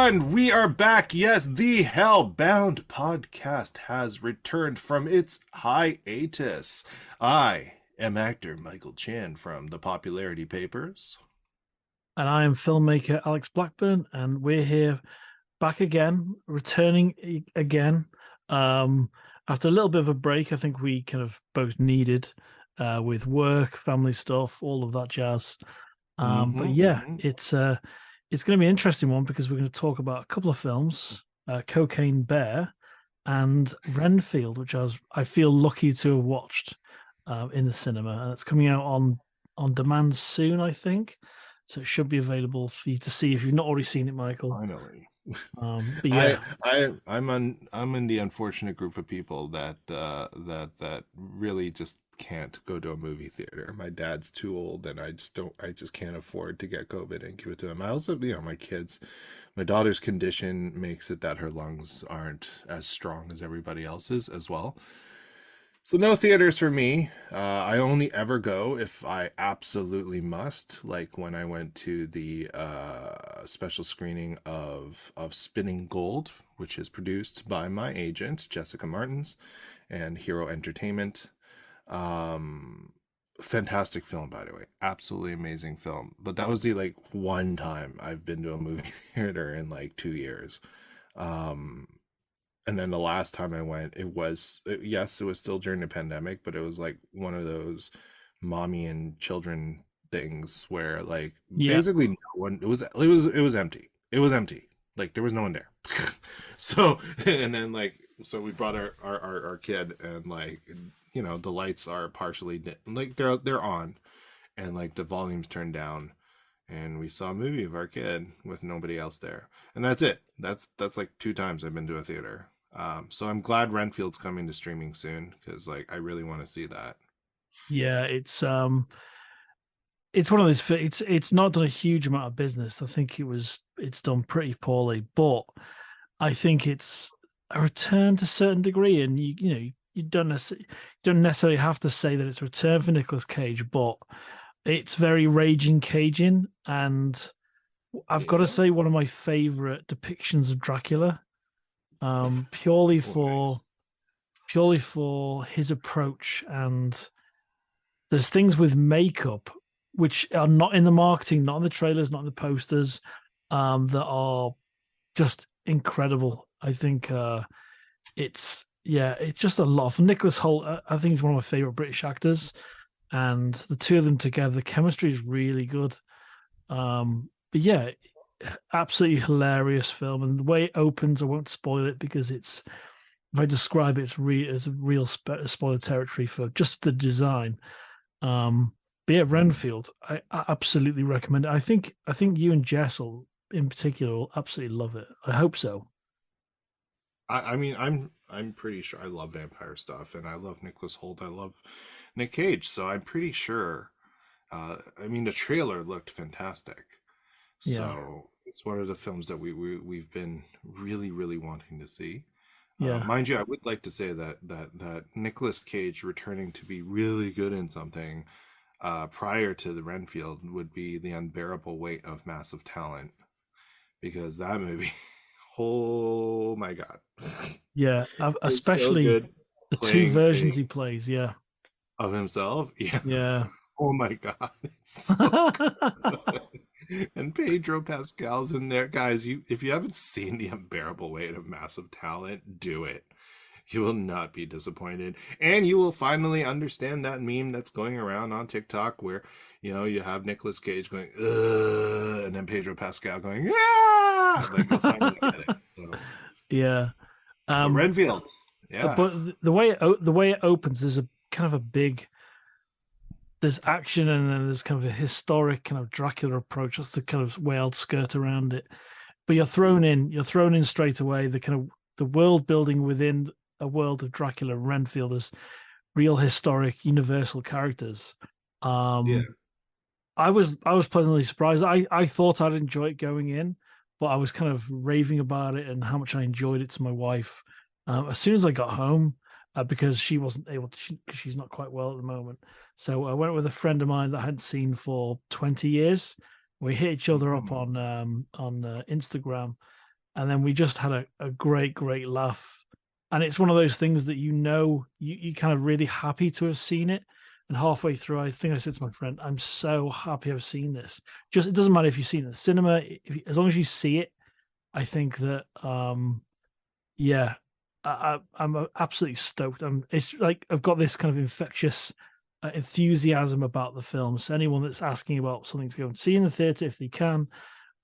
everyone. We are back. Yes, the Hellbound Podcast has returned from its hiatus. I am actor Michael Chan from the Popularity Papers. And I am filmmaker Alex Blackburn, and we're here back again, returning again. After a little bit of a break, I think we kind of both needed with work, family stuff, all of that jazz. But yeah, it's going to be an interesting one because we're going to talk about a couple of films, Cocaine Bear and Renfield, which I feel lucky to have watched in the cinema, and it's coming out on demand soon, I think. So it should be available for you to see if you've not already seen it, Michael. Finally. But yeah, I'm in the unfortunate group of people that really just can't go to a movie theater. My dad's too old, and I just can't afford to get COVID and give it to him. I also, my daughter's condition makes it that her lungs aren't as strong as everybody else's as well. So no theaters for me. I only ever go if I absolutely must, like when I went to the special screening of Spinning Gold, which is produced by my agent, Jessica Martins, and Hero Entertainment. Fantastic film, by the way. Absolutely amazing film. But that was the one time I've been to a movie theater in 2 years. And then the last time I went, it was still during the pandemic, but it was one of those mommy and children things where basically no one, it was empty. It was empty. There was no one there. So, and then so we brought our kid, and the lights are partially they're on, and the volume's turned down. And we saw a movie of our kid with nobody else there. And that's it. That's 2 times I've been to a theater. So I'm glad Renfield's coming to streaming soon, because I really want to see that. Yeah, it's one of those. It's not done a huge amount of business. I think it's done pretty poorly, but I think it's a return to a certain degree. And you don't necessarily have to say that it's a return for Nicolas Cage, but it's very Ragin Cagin, and I've got to say one of my favorite depictions of Dracula, purely for his approach. And there's things with makeup which are not in the marketing, not in the trailers, not in the posters, that are just incredible. I think it's just a lot. For Nicholas Hoult, I think he's one of my favorite British actors. And the two of them together, the chemistry is really good. But yeah, absolutely hilarious film. And the way it opens, I won't spoil it because if I describe it, it's a real spoiler territory for just the design. But yeah, Renfield, I absolutely recommend it. I think you and Jess will, in particular, will absolutely love it. I hope so. I mean, I'm pretty sure I love vampire stuff, and I love Nicholas Hoult. I love Nick Cage, so I'm pretty sure. The trailer looked fantastic. Yeah. So it's one of the films that we've been really, really wanting to see. Yeah. Mind you, I would like to say that Nicolas Cage returning to be really good in something prior to the Renfield would be The Unbearable Weight of Massive Talent, because that movie. Oh my god. Yeah, especially so the 2 versions he plays, of himself. Yeah. Oh my god. It's so and Pedro Pascal's in there. Guys, if you haven't seen The Unbearable Weight of Massive Talent, do it. You will not be disappointed. And you will finally understand that meme that's going around on TikTok where, you have Nicolas Cage going, ugh, and then Pedro Pascal going, yeah! You'll finally get it. So, yeah. Renfield. Yeah. But the way it opens, there's a kind of a big, there's action, and then there's kind of a historic kind of Dracula approach. That's the kind of way I'll skirt around it. But you're thrown in straight away. The kind of the world building within a world of Dracula and Renfield as real historic universal characters. I was pleasantly surprised. I thought I'd enjoy it going in, but I was kind of raving about it and how much I enjoyed it to my wife. As soon as I got home, because she wasn't able to, because she's not quite well at the moment. So I went with a friend of mine that I hadn't seen for 20 years. We hit each other up on Instagram, and then we just had a great laugh. And it's one of those things that you kind of really happy to have seen it. And halfway through, I think I said to my friend, "I'm so happy I've seen this." Just it doesn't matter if you've seen it in the cinema, as long as you see it. I think that yeah, I'm absolutely stoked. It's like I've got this kind of infectious enthusiasm about the film. So anyone that's asking about something to go and see in the theater, if they can,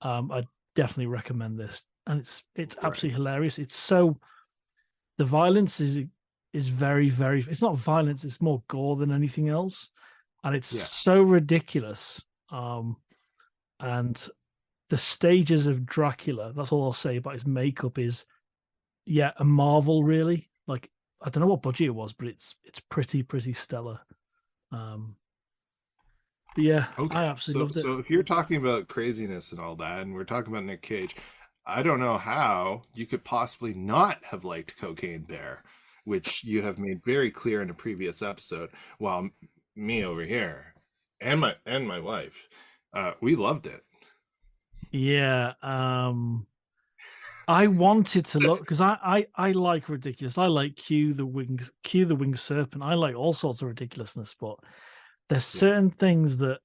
I definitely recommend this. And it's Right. absolutely hilarious. It's so the violence is very. It's not violence. It's more gore than anything else, and it's Yeah. so ridiculous. And the stages of Dracula. That's all I'll say about his makeup is yeah, a marvel really. Like I don't know what budget it was, but it's pretty stellar. Um, but yeah, Okay. I absolutely So loved it. so if you're talking about craziness and all that, and we're talking about Nick Cage, I don't know how you could possibly not have liked Cocaine Bear, which you have made very clear in a previous episode, while me over here and my wife, we loved it. Yeah, I wanted to look because I like ridiculous. I like Q the winged serpent. I like all sorts of ridiculousness, but there's Yeah. certain things that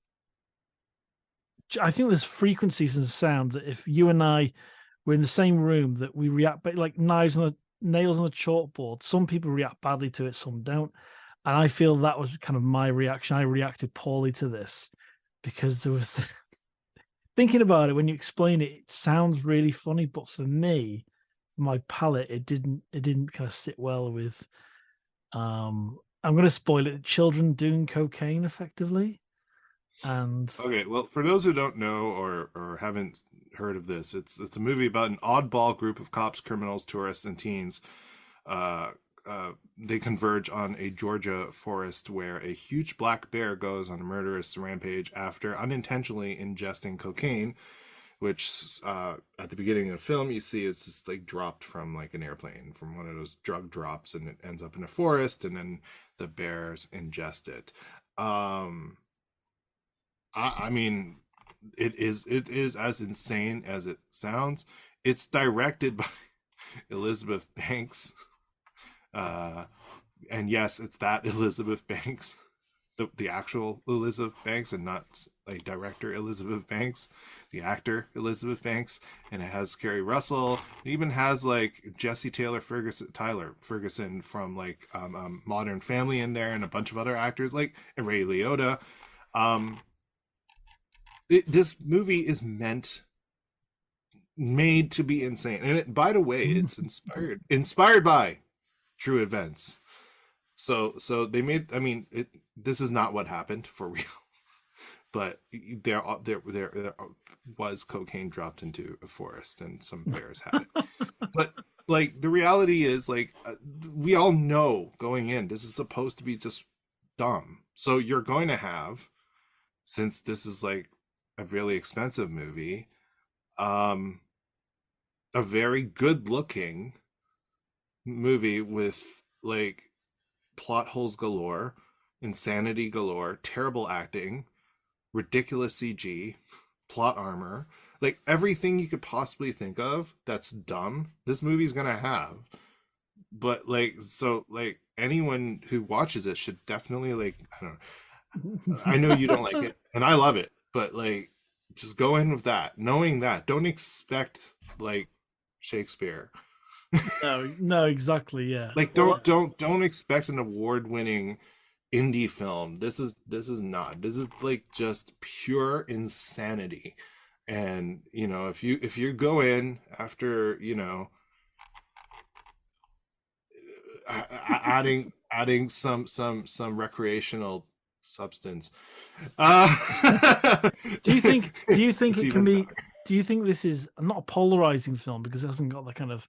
I think there's frequencies in sound that if you and I were in the same room that we react, but like nails on the chalkboard. Some people react badly to it, some don't. And I feel that was kind of my reaction. I reacted poorly to this because there was thinking about it when you explain it, it sounds really funny, but for me, my palate, it didn't kind of sit well with I'm gonna spoil it, children doing cocaine effectively. And Okay, well, for those who don't know or haven't heard of this, it's a movie about an oddball group of cops, criminals, tourists, and teens. Uh, they converge on a Georgia forest where a huge black bear goes on a murderous rampage after unintentionally ingesting cocaine, which at the beginning of the film you see it's just like dropped from like an airplane from one of those drug drops, and it ends up in a forest, and then the bears ingest it. Um, I mean, it is as insane as it sounds. It's directed by Elizabeth Banks, uh, and yes, it's that Elizabeth Banks, the actual Elizabeth Banks, and not like director Elizabeth Banks, the actor Elizabeth Banks, and it has Kerry Russell. It even has like Jesse Tyler Ferguson from like Modern Family in there, and a bunch of other actors like Ray Liotta. Um, this movie is made to be insane, and by the way, it's inspired by true events. So they made. I mean, this is not what happened for real, but there was cocaine dropped into a forest, and some bears had it. But like the reality is, like we all know going in, this is supposed to be just dumb. So you're going to have, since this is like a really expensive movie, um, a very good looking movie with like plot holes galore, insanity galore, terrible acting, ridiculous CG, plot armor, like everything you could possibly think of that's dumb. This movie's gonna have, but like so like anyone who watches it should definitely like I don't know. I know you don't like it, and I love it, but like just go in with that, knowing that. Don't expect like Shakespeare. no, exactly, yeah. Like Well, don't expect an award-winning indie film. This is not. This is like just pure insanity. And if you go in after adding some recreational substance, uh do you think it's it can even be better. do you think this is not a polarizing film because it hasn't got the kind of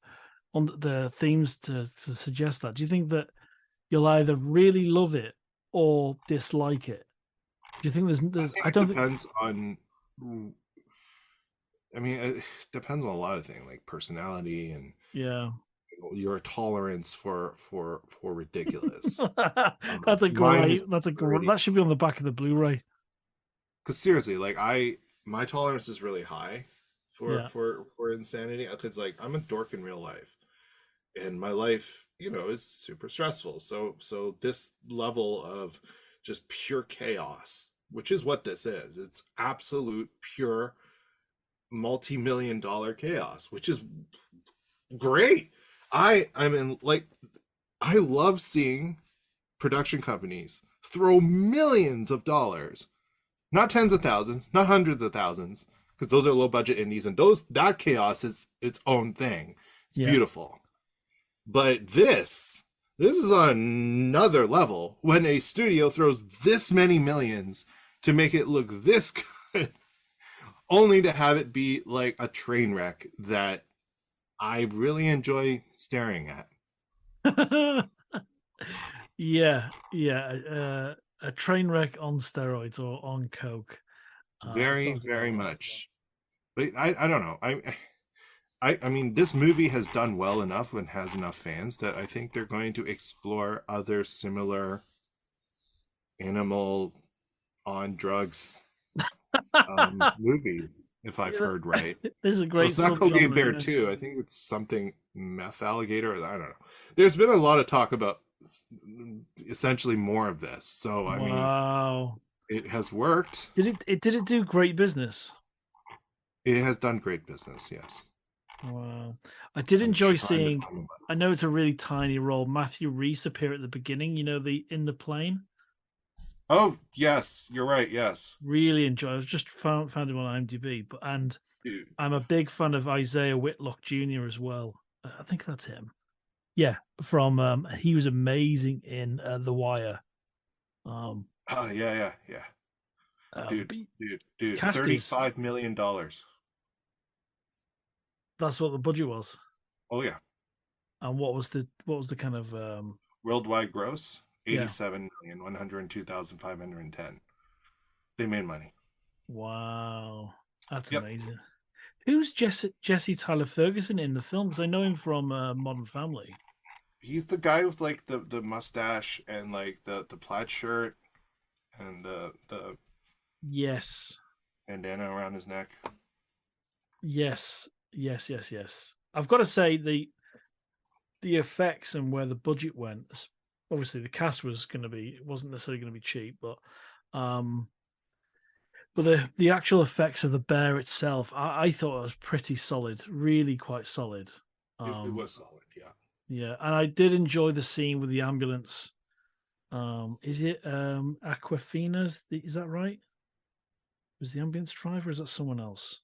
on the themes to suggest that? Do you think that you'll either really love it or dislike it? Do you think I there's think I it don't think depends on. I mean, it depends on a lot of things like personality and yeah. your tolerance for ridiculous. Mine is That's a great pretty, that should be on the back of the Blu-ray. because seriously, like my tolerance is really high Yeah. for insanity, because like I'm a dork in real life, and my life, is super stressful. So this level of just pure chaos, which is what this is. It's absolute pure multi-million dollar chaos, which is great. I'm in like I love seeing production companies throw millions of dollars, not tens of thousands, not hundreds of thousands, because those are low budget indies, and that chaos is its own thing. It's Yeah. beautiful. But this is on another level when a studio throws this many millions to make it look this good, only to have it be like a train wreck that I really enjoy staring at. Yeah, yeah. A train wreck on steroids or on coke. Very, Sounds very about right. much. But I don't know. I mean, this movie has done well enough and has enough fans that I think they're going to explore other similar animal on drugs movies, if I've Yeah, heard right. this is a So great it's not Cocaine subgenre. Bear Yeah. 2. I think it's something meth alligator. I don't know. There's been a lot of talk about essentially more of this. So I mean, Wow. it has worked. Did it do great business? It has done great business. Yes. Wow. I did I'm enjoy trying to seeing, find I know it's a really tiny role, Matthew Rhys appear at the beginning, the in the plane. Oh yes, you're right. Yes, Really enjoy. I was just found him on IMDb, and dude. I'm a big fan of Isaiah Whitlock Jr. as well. I think that's him. Yeah, from he was amazing in The Wire. Um, Oh yeah. Dude, but dude. cast is $35 million. that's what the budget was, Oh yeah. and what was the kind of Worldwide gross yeah. 87,102,510. They made money. Wow, that's Yep. amazing. Who's Jesse Tyler Ferguson in the film? Because I know him from Modern Family. He's the guy with like the mustache and like the plaid shirt and the Yes, bandana around his neck. yes. I've got to say the effects and where the budget went. Obviously, the cast wasn't necessarily going to be cheap, um, but the actual effects of the bear itself, I thought it was pretty solid, really quite solid. It was solid, yeah. Yeah, and I did enjoy the scene with the ambulance. Is it Aquafina's? Is that right? Was the ambulance driver? Or is that someone else?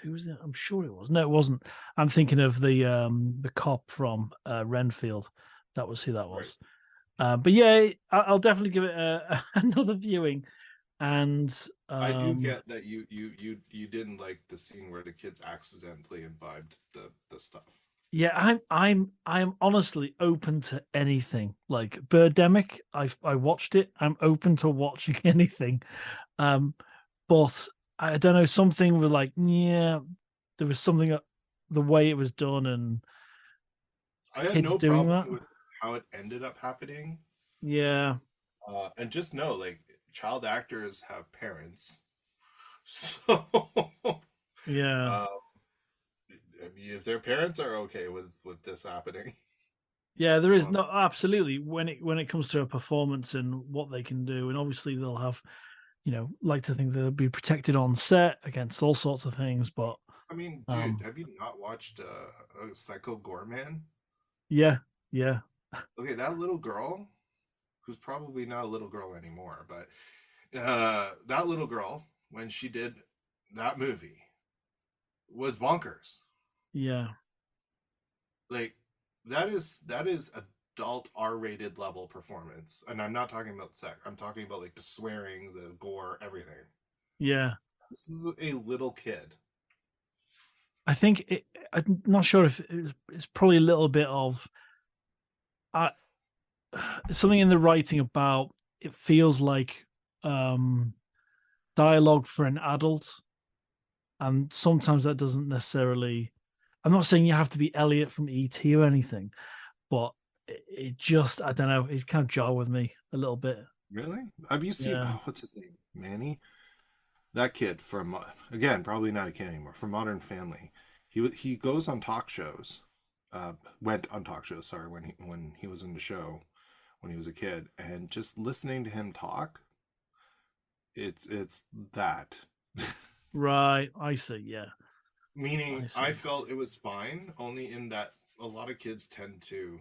Who was it? I'm sure it was. No, it wasn't. I'm thinking of the cop from Renfield. That was who that Right. was. But yeah, I'll definitely give it another viewing. And I do get that you didn't like the scene where the kids accidentally imbibed the stuff. yeah, I'm honestly open to anything. Like Birdemic, I watched it. I'm open to watching anything. But I don't know, something with like, yeah, there was something the way it was done and I had kids no doing problem that. with how it ended up happening. Yeah, And just know, like, child actors have parents. So, yeah. I mean, if their parents are okay with this happening, Yeah, there is well, no absolutely when it comes to a performance and what they can do, and obviously they'll have, like to think they'll be protected on set against all sorts of things. But I mean, dude, um, have you not watched Psycho Gorman? yeah, yeah, Okay, that little girl, who's probably not a little girl anymore, but that little girl, when she did that movie, was bonkers. yeah, Like that is adult R-rated level performance, and I'm not talking about sex. I'm talking about like the swearing, the gore, everything. yeah. This is a little kid. I'm not sure if it's probably a little bit of uh, something in the writing about it feels like um, dialogue for an adult, and sometimes that doesn't necessarily. I'm not saying you have to be Elliot from ET or anything, but it just I don't know. It kind of jar with me a little bit. Really? Have you seen Yeah. what's his name? Manny? that kid from, again, probably not a kid anymore, from Modern Family. He goes on talk shows, went on talk shows. Sorry, when he was in the show when he was a kid, and just listening to him talk, it's that. Right. I see. Yeah. I Meaning, I see. felt it was fine, only in that a lot of kids tend to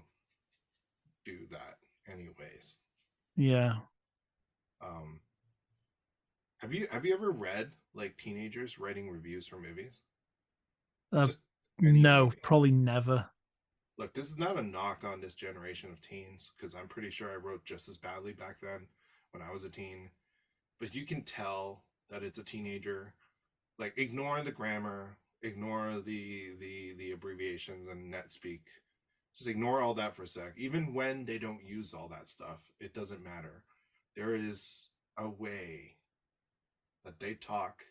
do that, anyways. Yeah. Um, have you ever read like teenagers writing reviews for movies? Uh, Just any no, movie. probably never. Look, this is not a knock on this generation of teens because I'm pretty sure I wrote just as badly back then when I was a teen. But you can tell that it's a teenager. Like, ignore the grammar, ignore the abbreviations and net speak. Just ignore all that for a sec. Even when they don't use all that stuff, it doesn't matter. There is a way that they talk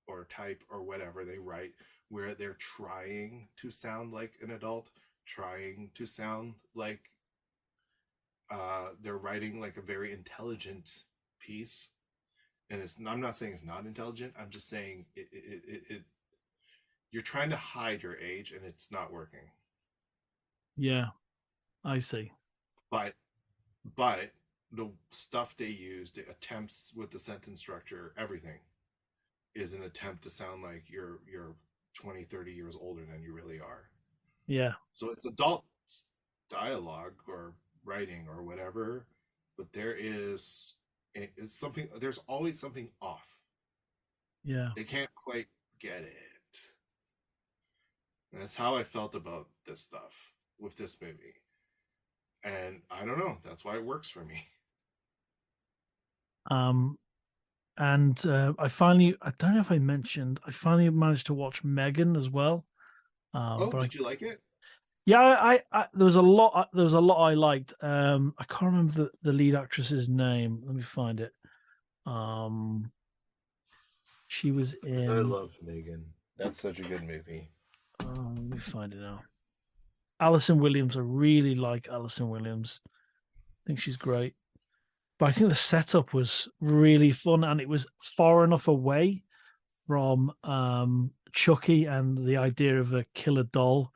or type or whatever they write where they're trying to sound like an adult, trying to sound like they're writing like a very intelligent piece. And I'm not saying it's not intelligent. I'm just saying you're trying to hide your age and it's not working. Yeah. I see. But but the stuff they use, the attempts with the sentence structure, everything is an attempt to sound like you're 20, 30 years older than you really are. Yeah. So it's adult dialogue or writing or whatever, but it's something, there's always something off. Yeah. They can't quite get it. And that's how I felt about this stuff with this movie. And I don't know, that's why it works for me. Um, and I don't know if I mentioned, I finally managed to watch Megan as well. Oh, But did you like it? yeah, there was a lot, I liked. I can't remember the lead actress's name. Let me find it. Um, she was Because I in. love Megan. That's such a good movie. Let me find it now. Alison Williams. I really like Alison Williams. I think she's great. But I think the setup was really fun, and it was far enough away from Chucky and the idea of a killer doll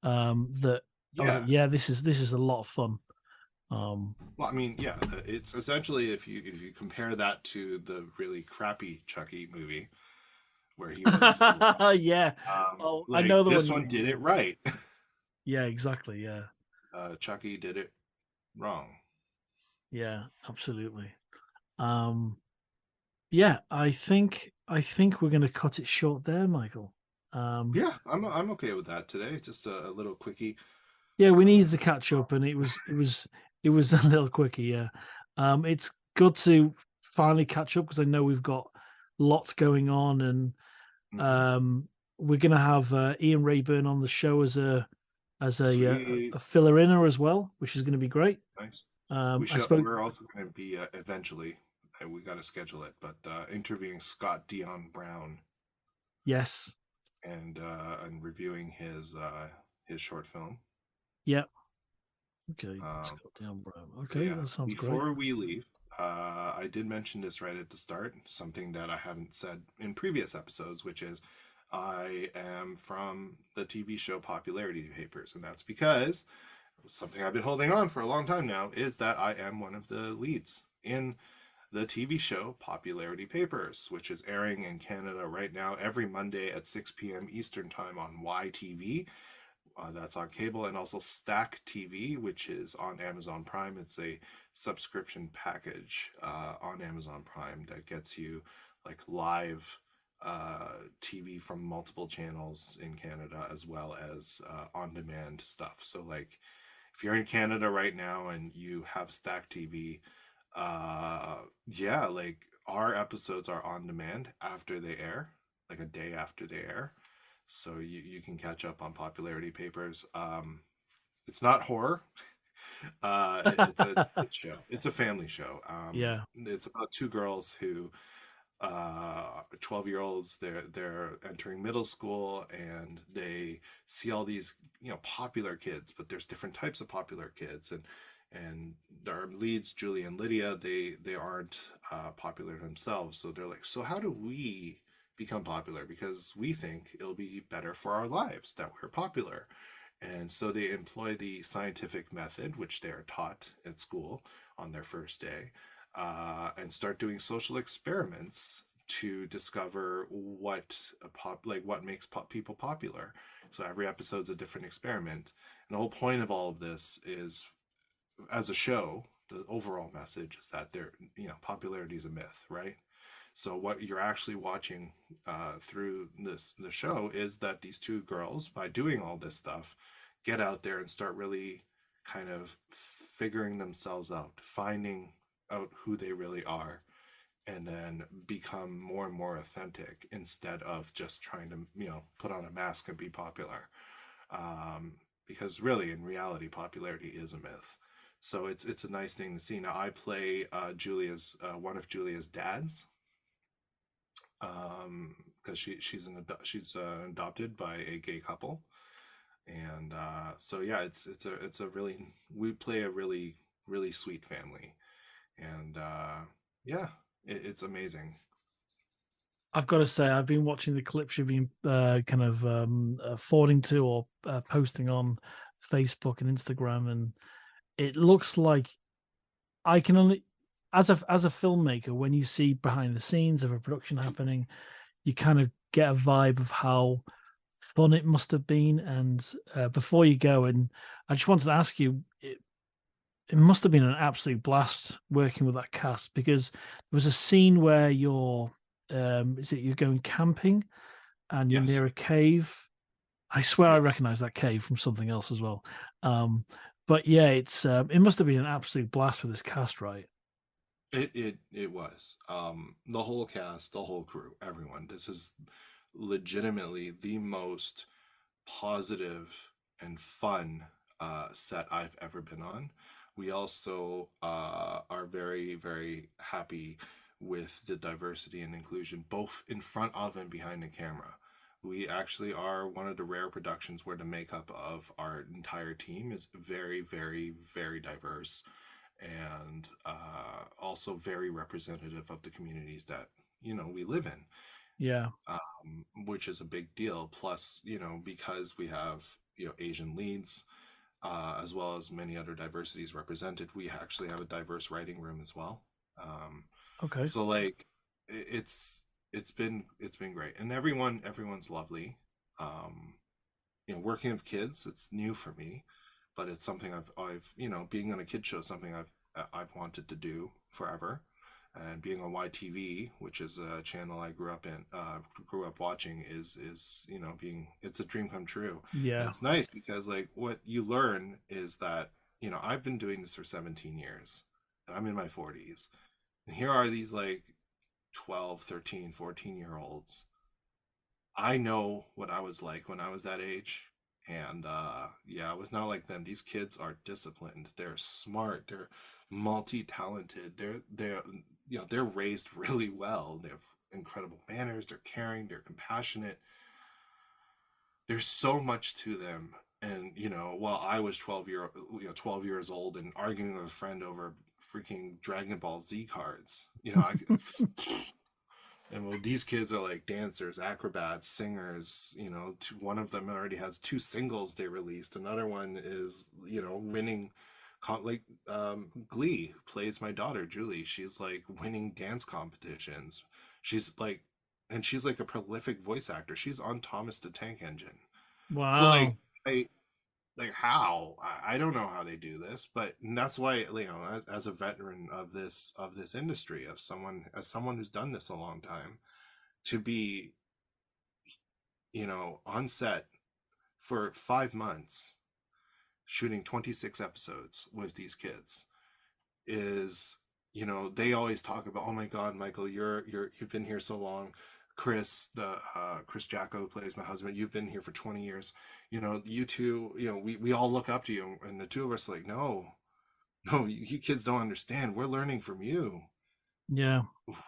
that I was like, Yeah. yeah, this is a lot of fun. Um, Well, I mean, yeah, it's essentially if you compare that to the really crappy Chucky movie where he was, yeah. Oh, I like know the one this you one mean. did it right. Yeah, exactly. Yeah, Chucky did it wrong. yeah, absolutely. Um, yeah, I think we're gonna cut it short there, Michael. Um, Yeah, I'm okay with that today. It's just a little quickie. yeah, we Uh, needed to catch up, and it was a little quicker. Yeah, it's good to finally catch up because I know we've got lots going on, and mhm. um, we're gonna have Ian Rayburn on the show as Sweet, a filler inner as well, which is going to be great. nice. I spoke. We're also going to be eventually. We got to schedule it, but interviewing Scott Dion Brown Yes. and reviewing his short film. Yeah. Okay. Um, Scott Down Brown. but Okay, yeah, that sounds great. before we leave, I did mention this right at the start, something that I haven't said in previous episodes, which is I am from the TV show Popularity Papers, and that's because something I've been holding on for a long time now is that I am one of the leads in the TV show Popularity Papers, which is airing in Canada right now every Monday at 6 p.m. Eastern Time on YTV. That's on cable, and also Stack TV, which is on Amazon Prime. It's a subscription package on Amazon Prime that gets you like live TV from multiple channels in Canada, as well as on-demand stuff. So, like, if you're in Canada right now and you have Stack TV, yeah, like our episodes are on demand after they air, like a day after they air, so you can catch up on Popularity Papers. It's not horror. It's a kid show. It's a family show. Yeah. It's about two girls who 12-year-olds. They're entering middle school and they see all these popular kids, but there's different types of popular kids, and and our leads, Julie and Lydia, they aren't popular themselves. So they're like, so how do we become popular? Because we think it'll be better for our lives that we're popular. And so they employ the scientific method, which they're taught at school on their first day, and start doing social experiments to discover what makes people popular. So every episode's a different experiment, and the whole point of all of this is, as a show, the overall message is that popularity is a myth, right? So what you're actually watching through the show is that these two girls, by doing all this stuff, get out there and start really kind of figuring themselves out, finding out who they really are, and then become more and more authentic instead of just trying to put on a mask and be popular. Because really, in reality, popularity is a myth. So it's a nice thing to see. Now I play Julia's one of Julia's dads, because she's adopted by a gay couple, and so yeah, it's a really, we play a really really sweet family, and yeah, it's amazing. I've got to say, I've been watching the clips you've been kind of forwarding to or posting on Facebook and Instagram, and it looks like I can only, as a filmmaker, when you see behind the scenes of a production happening, you kind of get a vibe of how fun it must have been. And before you go, and I just wanted to ask you, it must have been an absolute blast working with that cast, because there was a scene where you're going camping and you're Yes. near a cave. I swear I Yeah. recognize that cave from something else as well. But yeah, it must have been an absolute blast with this cast, right? It was. The whole cast, the whole crew, everyone. This is legitimately the most positive and fun set I've ever been on. We also are very, very happy with the diversity and inclusion, both in front of and behind the camera. We actually are one of the rare productions where the makeup of our entire team is very, very, very diverse, and also very representative of the communities that we live in, Yeah. which is a big deal. Plus, because we have Asian leads, as well as many other diversities represented, we actually have a diverse writing room as well. Um, Okay. so like, it's been great, and everyone's lovely. Um, Working with kids, it's new for me, but it's something I've being on a kid show is something I've wanted to do forever. And being on YTV, which is a channel I grew up watching, is being, it's a dream come true. And Yeah. it's nice because like what you learn is that I've been doing this for 17 years, and I'm in my 40s, and here are these like 12, 13, 14-year olds. I know what I was like when I was that age. And yeah, I was not like them. These kids are disciplined. They're smart. They're multi-talented. They're raised really well. They have incredible manners. They're caring. They're compassionate. There's so much to them. And while I was 12 years old and arguing with a friend over freaking Dragon Ball Z cards, and well, these kids are like dancers, acrobats, singers. One of them already has two singles they released. Another one is, winning, like Glee plays my daughter Julie. She's like winning dance competitions. She's like, and she's like a prolific voice actor. She's on Thomas the Tank Engine. So like, Wow. I like how I don't know how they do this, but that's why as a veteran of this industry, as someone who's done this a long time, to be on set for 5 months shooting 26 episodes with these kids is, they always talk about, oh my god, Michael, you've been here so long. Chris Jacko, who plays my husband, you've been here for 20 years. You two, we all look up to you, and the two of us are like, no, no, you kids don't understand. We're learning from you. Yeah.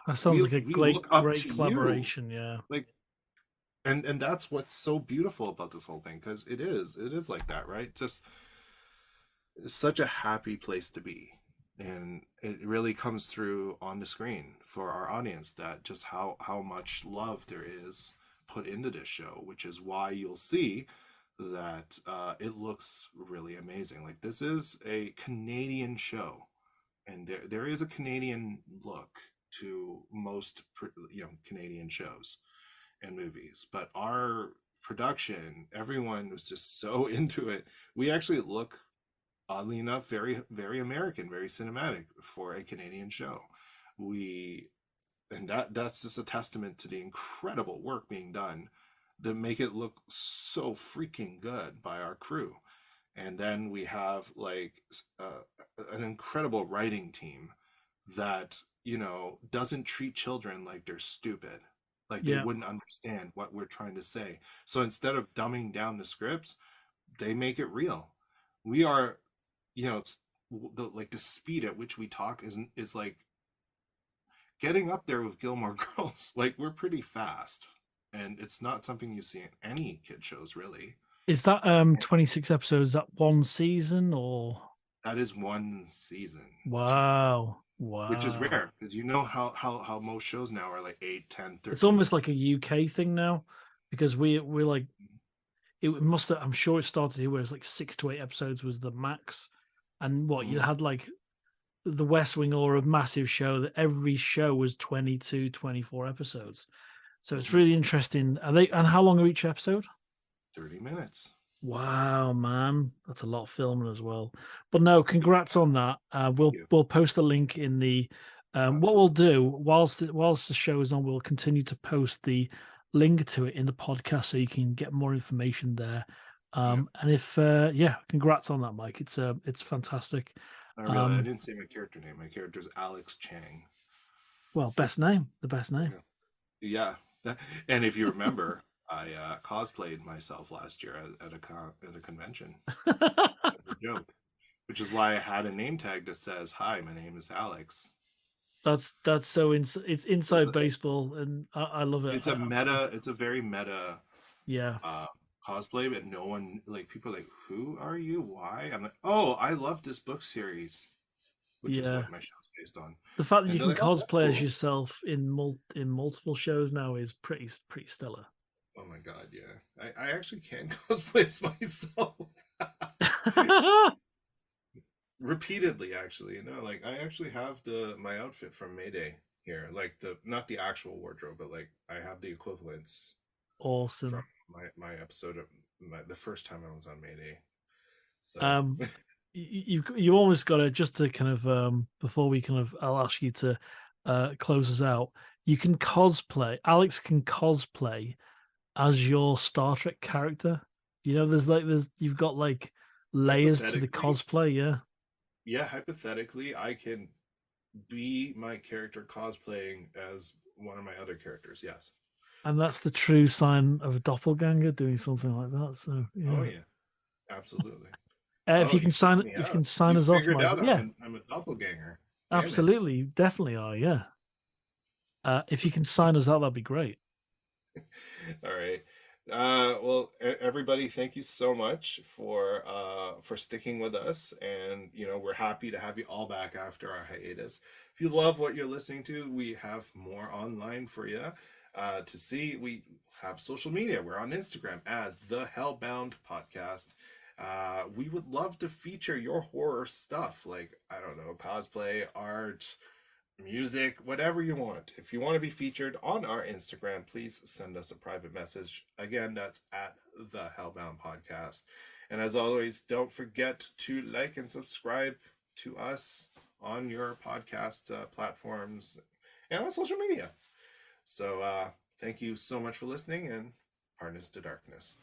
That sounds we like a we look up great to you. collaboration. Yeah. Like, and that's what's so beautiful about this whole thing, because it is like that, right? Just such a happy place to be. And it really comes through on the screen for our audience that just how much love there is put into this show, which is why you'll see that it looks really amazing. Like, this is a Canadian show, and there is a Canadian look to most Canadian shows and movies, but our production, everyone was just so into it. We actually look, oddly enough, very very American, very cinematic for a Canadian show. We and that's just a testament to the incredible work being done to make it look so freaking good by our crew. And then we have like uh, an incredible writing team that doesn't treat children like they're stupid, like they Yeah. wouldn't understand what we're trying to say. So instead of dumbing down the scripts, they make it real. We are, it's like the speed at which we talk is like getting up there with Gilmore Girls. Like, we're pretty fast, and it's not something you see in any kid shows really. Is that 26 episodes, that one season or That is one season, wow. which is Wow. rare because you know how most shows now are like 8, 10, It's 13. almost like a UK thing now because we're like it must have, I'm sure it started here where it's like 6 to 8 episodes was the max. And what you Mhm. had like the West Wing or a massive show that every show was 22, 24 episodes. So it's Mhm. really interesting. Are they and how long are each episode? 30 minutes. Wow, man, that's a lot of filming as well. But no, congrats on that. Thank We'll you. we'll post a link in the. What we'll Absolutely. do whilst the show is on, we'll continue to post the link to it in the podcast so you can get more information there. Yeah. And if yeah, congrats on that, Mike. It's fantastic. I Um, didn't say my character name. My character is Alex Chang. well, best name, the best name. Yeah. Yeah. And if you remember, I cosplayed myself last year at a convention as a joke, which is why I had a name tag that says, "Hi, my name is Alex." That's so it's It's inside a baseball, and I love it. it's a Absolutely. meta. It's a very meta Yeah, uh, cosplay, but no one, like, people are like, "Who are you? Why?" I'm like, "Oh, I love this book series," which is yeah. what my show's based on. The fact that And you they're can like, "Oh, that's cosplay as cool." yourself in multiple shows now is pretty stellar. Oh my god, yeah. I actually can cosplay as myself. Repeatedly, actually. Like, I actually have the my outfit from Mayday here. Like, the not the actual wardrobe, but like I have the equivalents from Awesome. my episode of the first time I was on Mayday. So Um, you almost got to just to kind of before we kind of I'll ask you to close us out. You can cosplay. Alex can cosplay as your Star Trek character. You know, there's you've got like layers to the hypothetically, cosplay. Yeah, yeah, hypothetically, I can be my character cosplaying as one of my other characters. Yes. and that's the true sign of a doppelganger doing something like that. So Oh yeah. yeah, absolutely. If Oh, you you can figured sign me if you out. can sign You us off, figured Mike. out Yeah, I'm a doppelganger. Damn it. absolutely, you definitely are. Yeah. If you can sign us out, that'd be great. All right. Well, everybody, thank you so much for sticking with us, and we're happy to have you all back after our hiatus. If you love what you're listening to, we have more online for you to see. We have social media. We're on Instagram as the Hellbound Podcast. We would love to feature your horror stuff, like, I don't know, cosplay, art, music, whatever you want. If you want to be featured on our Instagram, please send us a private message. Again, that's at the Hellbound Podcast. And as always, don't forget to like and subscribe to us on your podcast platforms and on social media. So, thank you so much for listening, and harness to darkness.